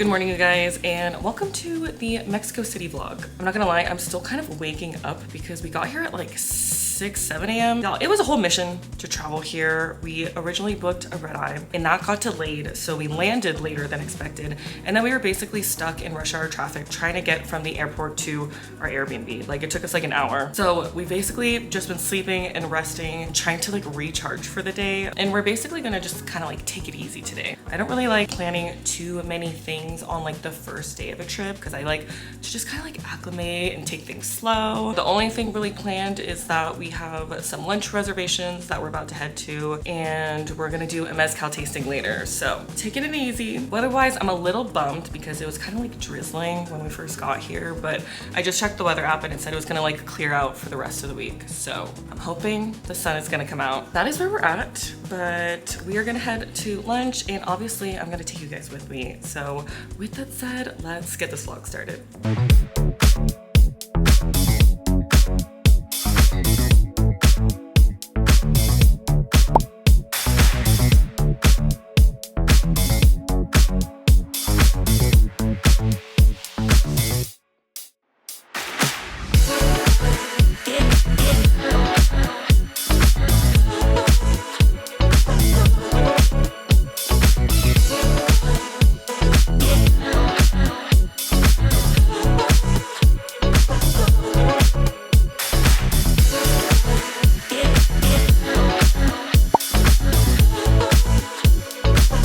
Good morning, you guys, and welcome to the Mexico City vlog. I'm not gonna lie, I'm still kind of waking up because we got here at like 7 a.m. Now, it was a whole mission to travel here. We originally booked a red eye and that got delayed, so we landed later than expected. And then we were basically stuck in rush hour traffic trying to get from the airport to our Airbnb. Like, it took us like an hour. So we basically just been sleeping and resting, trying to like recharge for the day. And we're basically gonna just kind of like take it easy today. I don't really like planning too many things on like the first day of a trip because I like to just kind of like acclimate and take things slow. The only thing really planned is that we have some lunch reservations that we're about to head to, and we're gonna do a mezcal tasting later. So taking it easy. Weather-wise, I'm a little bummed because it was kind of like drizzling when we first got here, but I just checked the weather app and it said it was gonna like clear out for the rest of the week. So I'm hoping the sun is gonna come out. That is where we're at, but we are gonna head to lunch, and obviously I'm gonna take you guys with me. So with that said, let's get this vlog started.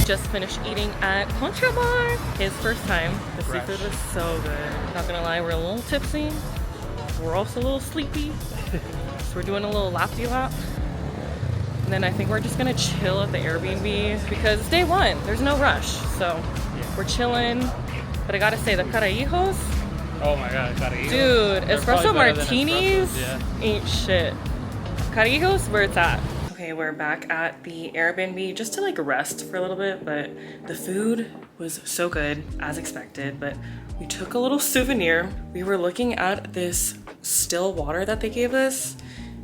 Just finished eating at Contramar. His first time. The seafood was so good. Not gonna lie, we're a little tipsy. We're also a little sleepy. So we're doing a little lappy-lap. And then I think we're just gonna chill at the Airbnb because it's day one. There's no rush. So we're chilling. But I gotta say, the carajillos. Oh my god, carajillos. Dude, espresso martinis ain't shit. Carajillos, where it's at. Okay, we're back at the Airbnb just to like rest for a little bit, but the food was so good as expected. But we took a little souvenir. We were looking at this still water that they gave us,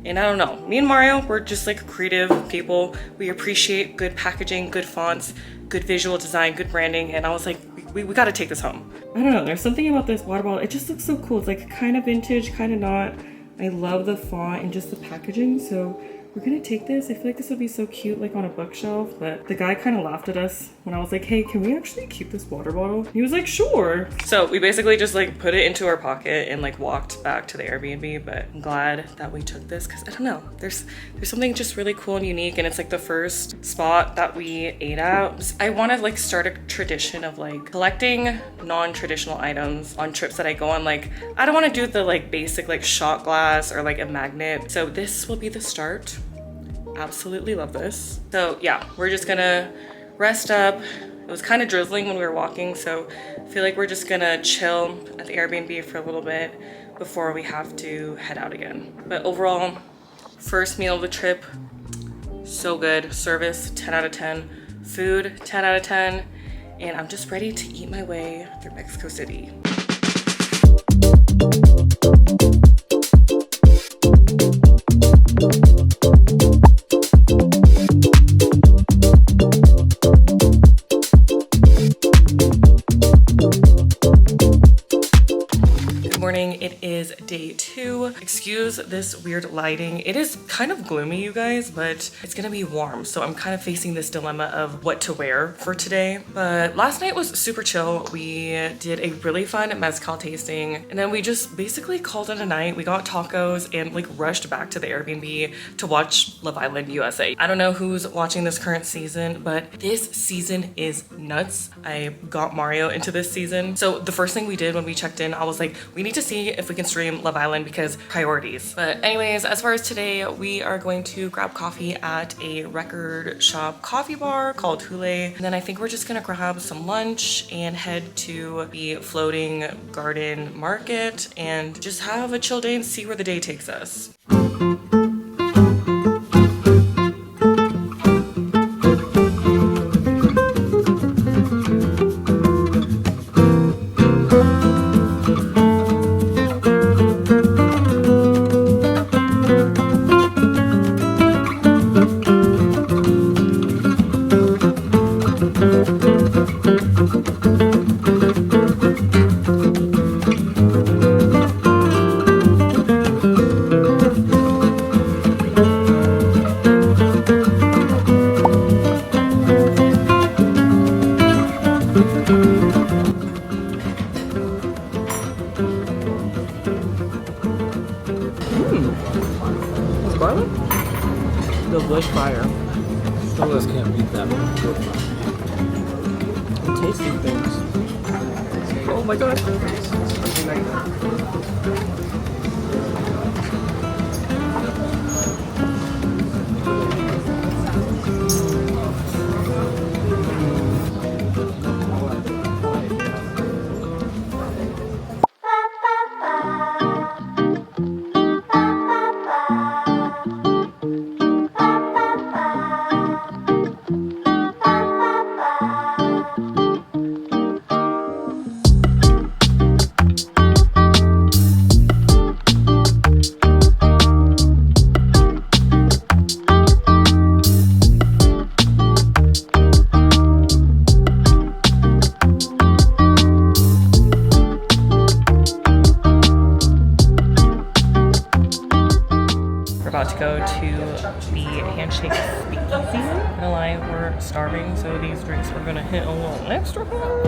and I don't know, me and Mario, we're just like creative people. We appreciate good packaging, good fonts, good visual design, good branding, and I was like, we gotta take this home. I don't know, there's something about this water bottle. It just looks so cool. It's like kind of vintage, kind of not. I love the font and just the packaging, so we're gonna take this. I feel like this would be so cute like on a bookshelf, but the guy kind of laughed at us when I was like, hey, can we actually keep this water bottle? He was like, sure. So we basically just like put it into our pocket and like walked back to the Airbnb, but I'm glad that we took this because I don't know, there's something just really cool and unique, and it's like the first spot that we ate at. I want to like start a tradition of like collecting non-traditional items on trips that I go on. Like, I don't want to do the like basic like shot glass or like a magnet. So this will be the start. Absolutely love this. So yeah, we're just gonna rest up. It was kind of drizzling when we were walking, so I feel like we're just gonna chill at the Airbnb for a little bit before we have to head out again. But overall, first meal of the trip, so good. Service, 10 out of 10. Food, 10 out of 10. And I'm just ready to eat my way through Mexico City. It is day 2. Excuse this weird lighting. It is kind of gloomy, you guys, but it's gonna be warm. So I'm kind of facing this dilemma of what to wear for today. But last night was super chill. We did a really fun mezcal tasting, and then we just basically called it a night. We got tacos and like rushed back to the Airbnb to watch Love Island USA. I don't know who's watching this current season, but this season is nuts. I got Mario into this season. So the first thing we did when we checked in, I was like, we need to see if we can stream Love Island because priorities. But anyways, as far as today, we are going to grab coffee at a record shop coffee bar called Hule. And then I think we're just gonna grab some lunch and head to the floating garden market and just have a chill day and see where the day takes us. What's garlic? The bush fire. Some of us can't beat that. I'm tasting things. Oh my god. About to go to the Handshake Speakeasy. I'm gonna lie, we're starving, so these drinks are gonna hit a little extra hard.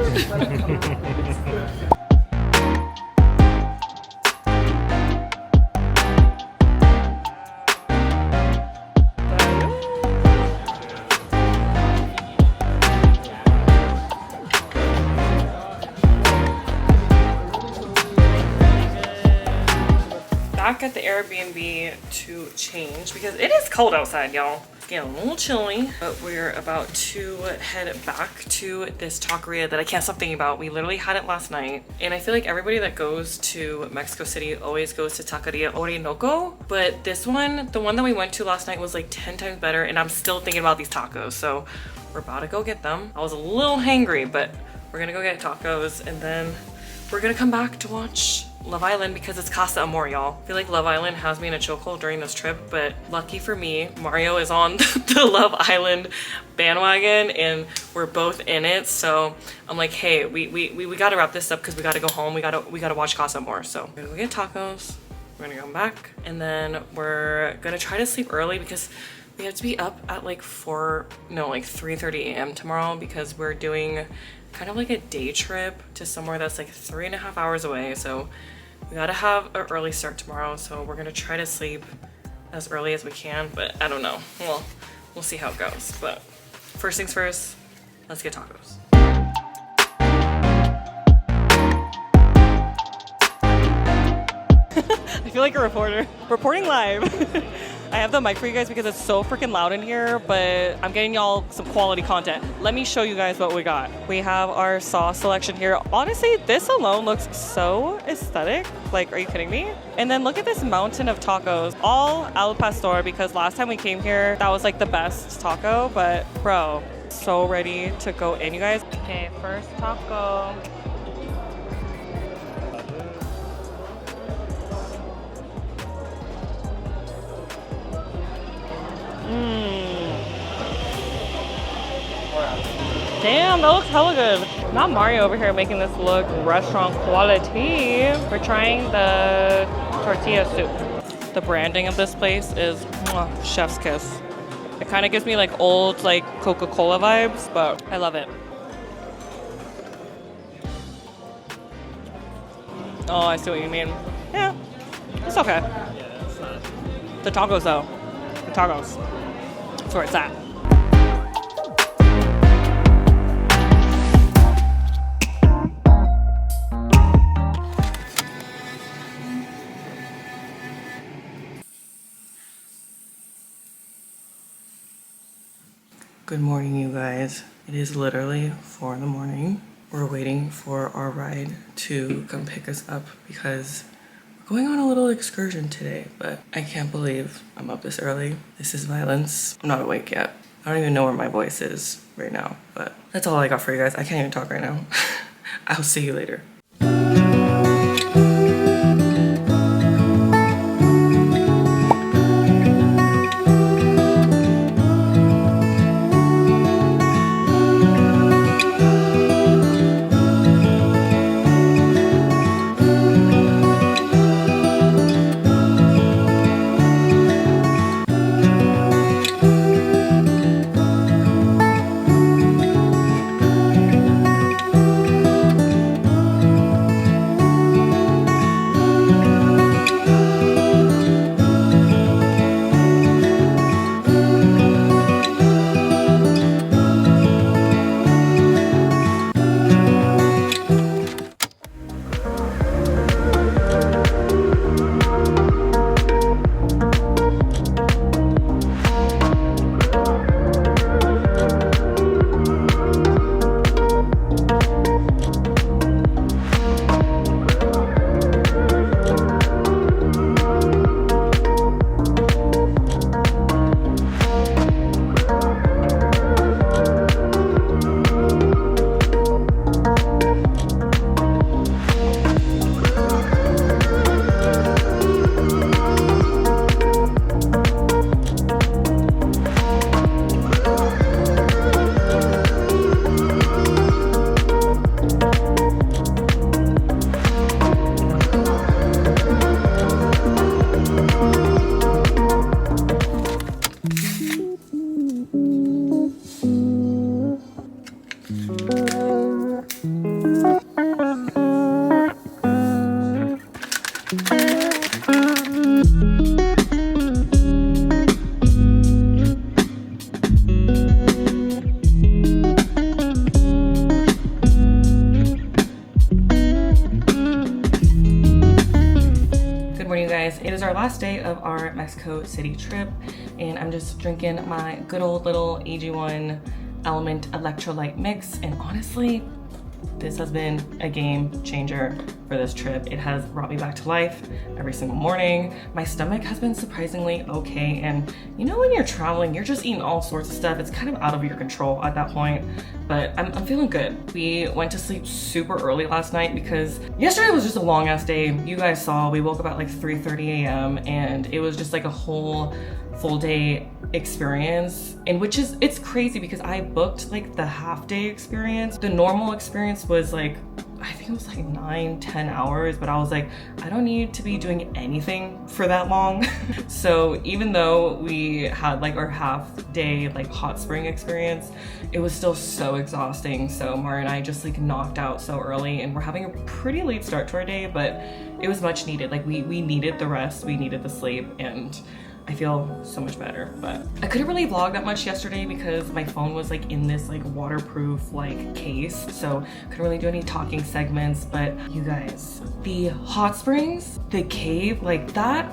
Back at the Airbnb to change because it is cold outside, y'all. It's getting a little chilly, but we're about to head back to this taqueria that I can't stop thinking about. We literally had it last night, and I feel like everybody that goes to Mexico City always goes to Taqueria Orinoco, but this one, the one that we went to last night, was like 10 times better, and I'm still thinking about these tacos, so we're about to go get them. I was a little hangry, but we're gonna go get tacos, and then we're gonna come back to watch Love Island because it's Casa Amor, y'all. I feel like Love Island has me in a chokehold during this trip, but lucky for me, Mario is on the Love Island bandwagon and we're both in it. So I'm like, hey, we gotta wrap this up because we gotta go home. We gotta watch Casa Amor. So we're gonna go get tacos. We're gonna come back and then we're gonna try to sleep early because we have to be up at like 3:30 a.m. tomorrow because we're doing kind of like a day trip to somewhere that's like 3.5 hours away. So we gotta have an early start tomorrow. So we're gonna try to sleep as early as we can, but I don't know. Well, we'll see how it goes. But first things first, let's get tacos. I feel like a reporter. Reporting live. I have the mic for you guys because it's so freaking loud in here, but I'm getting y'all some quality content. Let me show you guys what we got. We have our sauce selection here. Honestly, this alone looks so aesthetic. Like, are you kidding me? And then look at this mountain of tacos, all al pastor, because last time we came here, that was like the best taco, but bro, so ready to go in, you guys. Okay, first taco. Damn, that looks hella good. Not Mario over here making this look restaurant quality. We're trying the tortilla soup. The branding of this place is chef's kiss. It kind of gives me like old like Coca-Cola vibes, but I love it. Oh, I see what you mean. Yeah, it's okay. The tacos though. The tacos. That's where it's at. Good morning, you guys. It is literally 4 in the morning. We're waiting for our ride to come pick us up because we're going on a little excursion today, but I can't believe I'm up this early. This is violence. I'm not awake yet. I don't even know where my voice is right now, but that's all I got for you guys. I can't even talk right now. I'll see you later. last day of our Mexico City trip, and I'm just drinking my good old little AG1 Element electrolyte mix, and honestly, this has been a game changer for this trip. It has brought me back to life every single morning. My stomach has been surprisingly okay, and you know when you're traveling, you're just eating all sorts of stuff. It's kind of out of your control at that point, but I'm feeling good. We went to sleep super early last night because yesterday was just a long ass day. You guys saw, we woke up at like 3:30 a.m. and it was just like a whole full day experience, and which is, it's crazy because I booked like the half day experience. The normal experience was like, I think it was like 9-10 hours, but I was like, I don't need to be doing anything for that long. So even though we had like our half day like hot spring experience, it was still so exhausting. So Mara and I just like knocked out so early, and we're having a pretty late start to our day, but it was much needed. Like we needed the rest, we needed the sleep, and I feel so much better. But I couldn't really vlog that much yesterday because my phone was like in this like waterproof like case, so couldn't really do any talking segments. But you guys, the hot springs, the cave, like that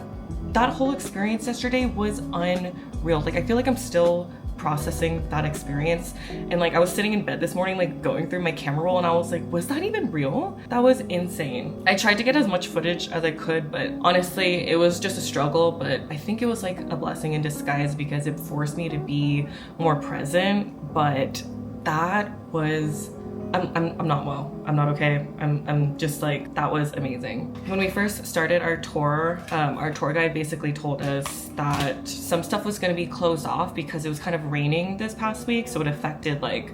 whole experience yesterday was unreal. Like I feel like I'm still processing that experience, and like I was sitting in bed this morning like going through my camera roll, and I was like, was that even real? That was insane. I tried to get as much footage as I could, but honestly it was just a struggle. But I think it was like a blessing in disguise because it forced me to be more present. But that was, I'm not well. I'm not okay. I'm just like, that was amazing. When we first started our tour guide basically told us that some stuff was going to be closed off because it was kind of raining this past week, so it affected like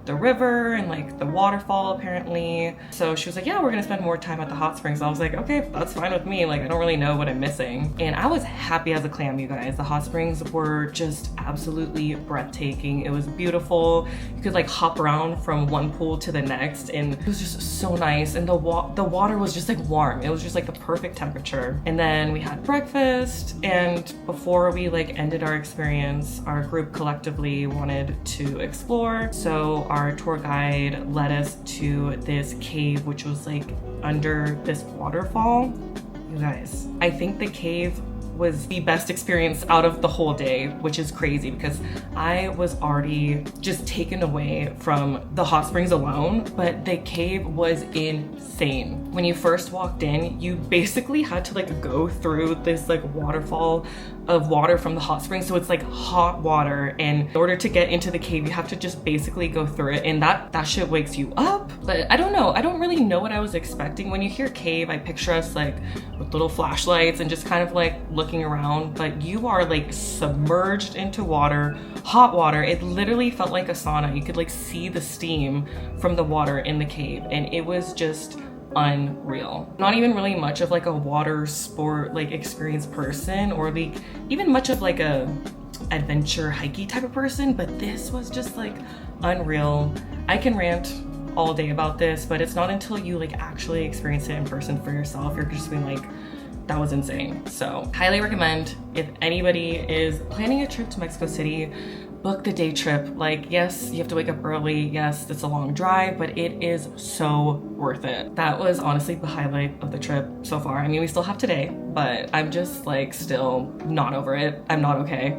the river and like the waterfall apparently. So she was like, yeah, we're gonna spend more time at the hot springs. I was like, okay, that's fine with me. Like I don't really know what I'm missing. And I was happy as a clam, you guys. The hot springs were just absolutely breathtaking. It was beautiful. You could like hop around from one pool to the next, and it was just so nice. And the water was just like warm. It was just like the perfect temperature. And then we had breakfast, and before we like ended our experience, our group collectively wanted to explore. So our tour guide led us to this cave, which was like under this waterfall. You guys, I think the cave was the best experience out of the whole day, which is crazy because I was already just taken away from the hot springs alone, but the cave was insane. When you first walked in, you basically had to like go through this like waterfall of water from the hot springs, so it's like hot water, and in order to get into the cave you have to just basically go through it, and that shit wakes you up. But I don't know, I don't really know what I was expecting. When you hear cave, I picture us like with little flashlights and just kind of like looking around, but you are like submerged into water, hot water. It literally felt like a sauna. You could like see the steam from the water in the cave, and it was just unreal. Not even really much of like a water sport like experience person, or like even much of like a adventure hikey type of person, but this was just like unreal. I can rant all day about this, but it's not until you like actually experience it in person for yourself, you're just being like, that was insane. So highly recommend, if anybody is planning a trip to Mexico City, book the day trip. Like, yes, you have to wake up early. Yes, it's a long drive, but it is so worth it. That was honestly the highlight of the trip so far. I mean, we still have today, but I'm just like still not over it. I'm not okay.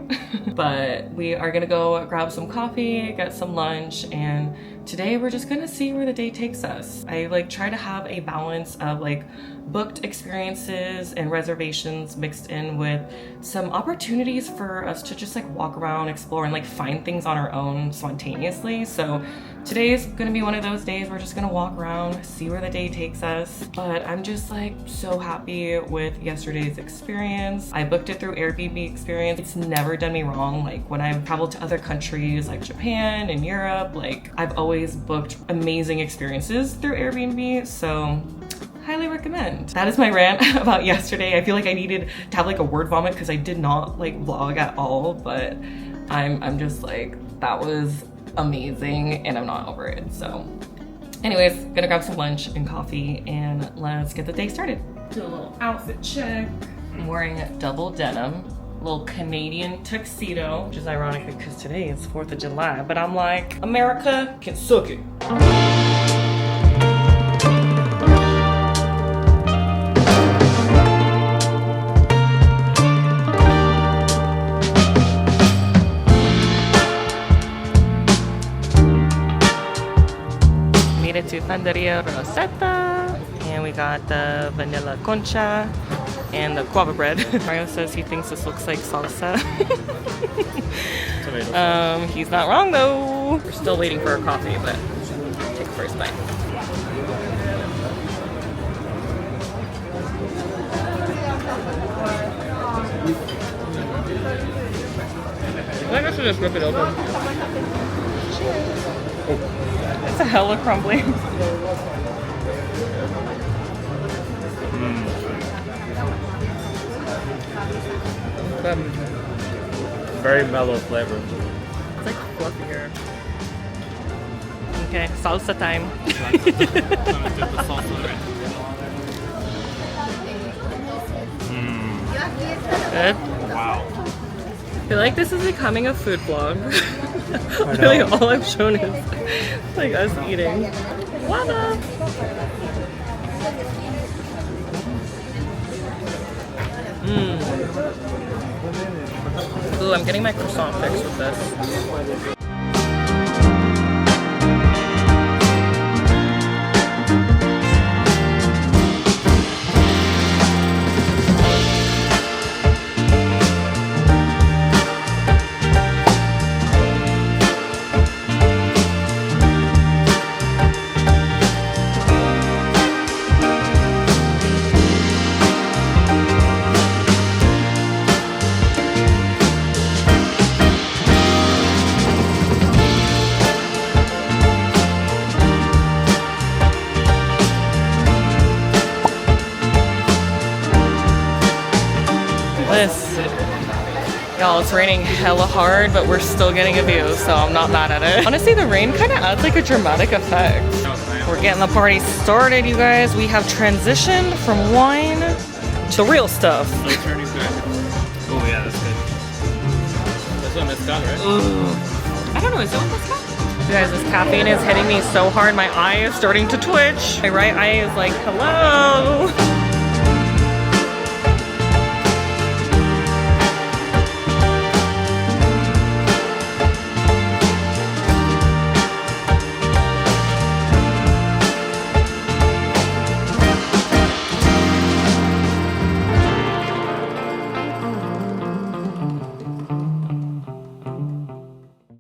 But we are gonna go grab some coffee, get some lunch, and today we're just gonna see where the day takes us. I like try to have a balance of like booked experiences and reservations mixed in with some opportunities for us to just like walk around, explore, and like find things on our own spontaneously. So today is gonna be one of those days we're just gonna walk around, see where the day takes us. But I'm just like so happy with yesterday's experience. I booked it through AirBnB Experience. It's never done me wrong. Like when I've traveled to other countries like Japan and Europe, like I've always booked amazing experiences through Airbnb. So highly recommend. That is my rant about yesterday. I feel like I needed to have like a word vomit because I did not like vlog at all, but I'm just like, that was amazing and I'm not over it. So anyways, gonna grab some lunch and coffee and let's get the day started. Do a little outfit check. I'm wearing double denim, little Canadian tuxedo, which is ironic because today is 4th of July, but I'm like, America can suck it. made it to Panderia Rosetta. And we got the vanilla concha and the guava bread. Mario says he thinks this looks like salsa. He's not wrong though. We're still waiting for our coffee, but take the first bite. I think I should just rip it open. It's a hella crumbly. Very mellow flavor. It's like fluffier. Okay, salsa time. Good? Wow. I feel like this is becoming a food vlog. Really, all I've shown is like us eating. Guava! Ooh, I'm getting my croissant fixed with this. Y'all, it's raining hella hard, but we're still getting a view, so I'm not mad at it. Honestly, the rain kind of adds like a dramatic effect. We're getting the party started, you guys. We have transitioned from wine to real stuff. Oh yeah, that's good. That's what Mezcal, right? Ooh. I don't know, is it what Mezcal? You guys, this caffeine is hitting me so hard, my eye is starting to twitch. My right eye is like, hello.